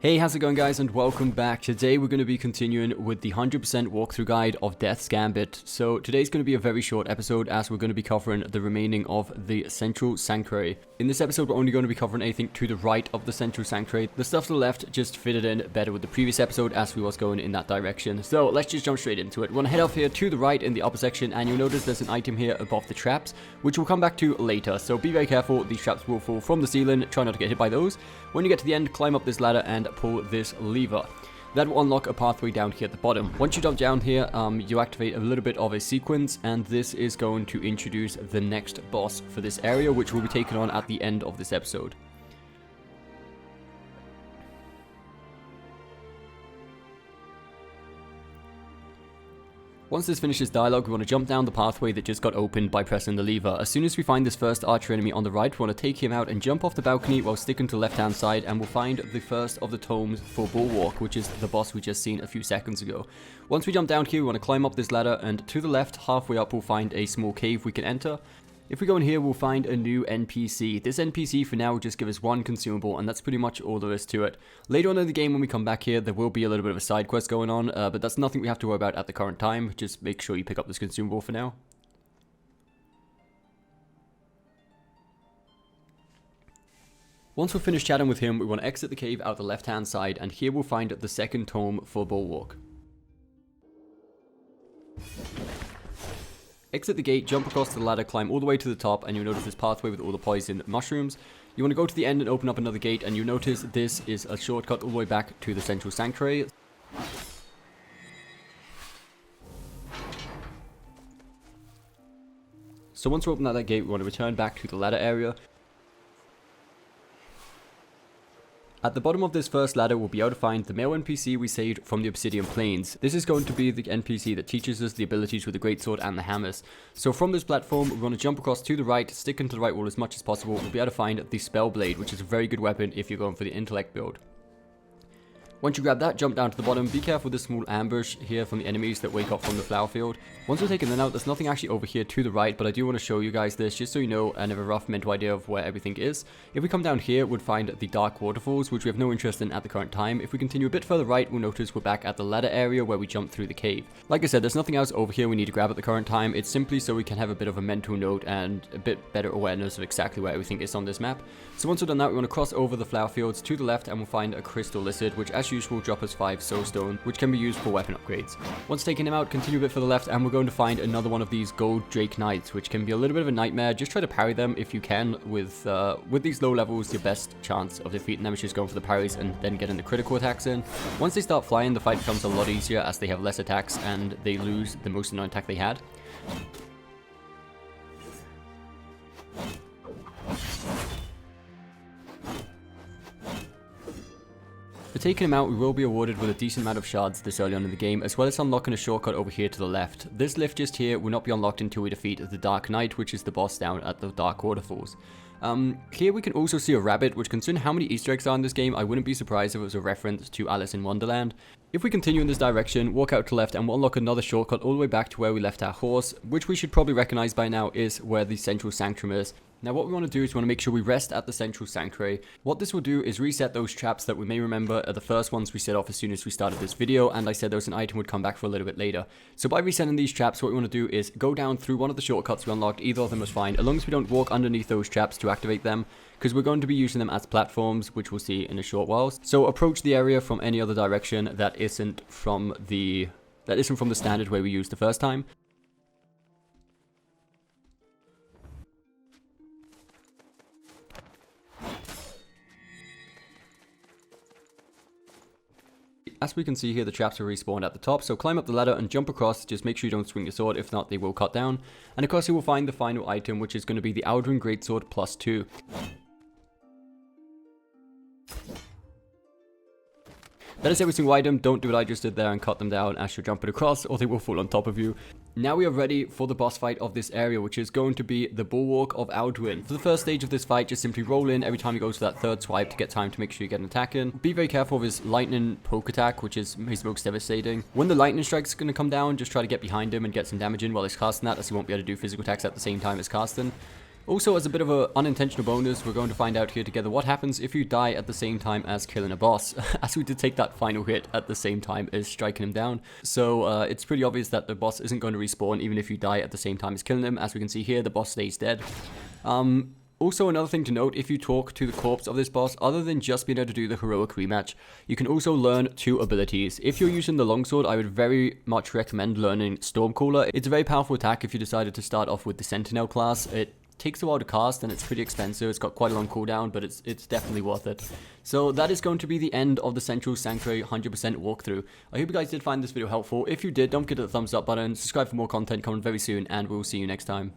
Hey, how's it going guys, and welcome back. Today we're going to be continuing with the 100% walkthrough guide of Death's Gambit. So today's going to be a very short episode as we're going to be covering the remaining of the Central Sanctuary. In this episode we're only going to be covering anything to the right of the Central Sanctuary. The stuff to the left just fitted in better with the previous episode as we was going in that direction. So let's just jump straight into it. We're going to head off here to the right in the upper section, and you'll notice there's an item here above the traps, which we'll come back to later. So be very careful, these traps will fall from the ceiling, try not to get hit by those. When you get to the end, climb up this ladder and pull this lever. That will unlock a pathway down here at the bottom. Once you jump down here, you activate a little bit of a sequence, and this is going to introduce the next boss for this area, which will be taken on at the end of this episode. Once this finishes dialogue, we want to jump down the pathway that just got opened by pressing the lever. As soon as we find this first archer enemy on the right, we want to take him out and jump off the balcony while sticking to the left hand side, and we'll find the first of the tomes for Bulwark, which is the boss we just seen a few seconds ago. Once we jump down here, we want to climb up this ladder, and to the left, halfway up, we'll find a small cave we can enter. If we go in here, we'll find a new NPC. This NPC for now will just give us one consumable, and that's pretty much all there is to it. Later on in the game, when we come back here, there will be a little bit of a side quest going on, but that's nothing we have to worry about at the current time. Just make sure you pick up this consumable for now. Once we're finished chatting with him, we want to exit the cave out the left-hand side, and here we'll find the second tome for Bulwark. Exit the gate, jump across the ladder, climb all the way to the top, and you'll notice this pathway with all the poison mushrooms. You want to go to the end and open up another gate, and you'll notice this is a shortcut all the way back to the Central Sanctuary. So once we open that gate, we want to return back to the ladder area. At the bottom of this first ladder, we'll be able to find the male NPC we saved from the Obsidian Plains. This is going to be the NPC that teaches us the abilities with the greatsword and the hammers. So from this platform, we want to jump across to the right, stick into the right wall as much as possible. We'll be able to find the Spell Blade, which is a very good weapon if you're going for the intellect build. Once you grab that, jump down to the bottom. Be careful with this small ambush here from the enemies that wake up from the flower field. Once we're taking them out, there's nothing actually over here to the right, but I do want to show you guys this just so you know and have a rough mental idea of where everything is. If we come down here, we'd find the Dark Waterfalls, which we have no interest in at the current time. If we continue a bit further right, we'll notice we're back at the ladder area where we jumped through the cave. Like I said, there's nothing else over here we need to grab at the current time. It's simply so we can have a bit of a mental note and a bit better awareness of exactly where everything is on this map. So once we've done that, we want to cross over the flower fields to the left, and we'll find a Crystal Lizard, which as usual will drop us 5 Soulstone, which can be used for weapon upgrades. Once taking him out, continue a bit further left, and we're going to find another one of these Gold Drake Knights, which can be a little bit of a nightmare. Just try to parry them if you can. With these low levels, your best chance of defeating them is just going for the parries and then getting the critical attacks in. Once they start flying, the fight becomes a lot easier as they have less attacks and they lose the most annoying attack they had. For taking him out, we will be awarded with a decent amount of shards this early on in the game, as well as unlocking a shortcut over here to the left. This lift just here will not be unlocked until we defeat the Dark Knight, which is the boss down at the Dark Waterfalls. Here we can also see a rabbit, which considering how many Easter eggs are in this game, I wouldn't be surprised if it was a reference to Alice in Wonderland. If we continue in this direction, walk out to left, and we'll unlock another shortcut all the way back to where we left our horse, which we should probably recognize by now is where the Central Sanctuary is. Now what we want to do is we want to make sure we rest at the Central Sanctuary. What this will do is reset those traps that we may remember are the first ones we set off as soon as we started this video, and I said there was an item would come back for a little bit later. So by resetting these traps, what we want to do is go down through one of the shortcuts we unlocked. Either of them is fine, as long as we don't walk underneath those traps to activate them, because we're going to be using them as platforms, which we'll see in a short while. So approach the area from any other direction that isn't from the standard way we used the first time. As we can see here, the traps are respawned at the top, so climb up the ladder and jump across. Just make sure you don't swing your sword, if not they will cut down. And of course you will find the final item, which is going to be the Aldrin Greatsword +2. That is every single item. Don't do what I just did there and cut them down as you're jumping across, or they will fall on top of you. Now we are ready for the boss fight of this area, which is going to be the Bulwark of Aldrin. For the first stage of this fight, just simply roll in every time you go to that third swipe to get time to make sure you get an attack in. Be very careful of his lightning poke attack, which is his most devastating. When the lightning strike's going to come down, just try to get behind him and get some damage in while he's casting that, as he won't be able to do physical attacks at the same time as casting. Also, as a bit of an unintentional bonus, we're going to find out here together what happens if you die at the same time as killing a boss, as we did take that final hit at the same time as striking him down. So it's pretty obvious that the boss isn't going to respawn even if you die at the same time as killing him. As we can see here, the boss stays dead. Also, another thing to note, if you talk to the corpse of this boss, other than just being able to do the heroic rematch, you can also learn 2 abilities. If you're using the longsword, I would very much recommend learning Stormcaller. It's a very powerful attack if you decided to start off with the Sentinel class. It takes a while to cast and it's pretty expensive. It's got quite a long cooldown, but it's definitely worth it. So that is going to be the end of the Central Sanctuary 100% walkthrough. I hope you guys did find this video helpful. If you did, don't forget to hit the thumbs up button, subscribe for more content coming very soon, and we'll see you next time.